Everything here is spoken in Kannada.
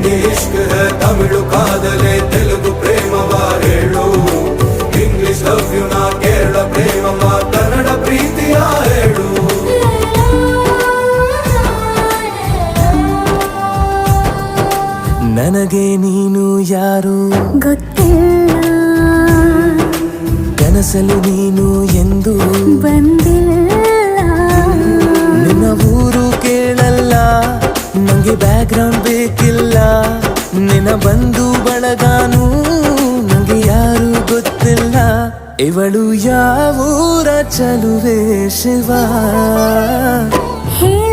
ಹಿಂದಿ ಇಷ್ಕ್ ಹೈ ತಮಿಳು ಕಾದಲೆ ತೆಲುಗು ಪ್ರೇಮವ ಹೇಳು ಇಂಗ್ಲಿಷ್ ಲವ್ ಯು ನಾ ಕೇರಳ ಪ್ರೇಮವ ಕನ್ನಡ ಪ್ರೀತಿಯ ಹೇಳು ನನಗೆ ನೀನು ಯಾರು ಗೊತ್ತಿಲ್ಲ ಕನಸಲು ನೀನು ಎಂದು ಬಂದಿಲ್ಲ ನಿನ್ನ ಊರು ಕೇಳಲ್ಲ ನಂಗೆ ಬ್ಯಾಕ್ಗ್ರೌಂಡ್ ಬೇಕಿಲ್ಲ ನಿನ್ನ ಬಂಧು ಬಳಗಾನು ನಂಗೆ ಯಾರು ಗೊತ್ತಿಲ್ಲ ಇವಳು ಯಾವೂರ ಚಲುವೆ ಶಿವ ಹೇಳ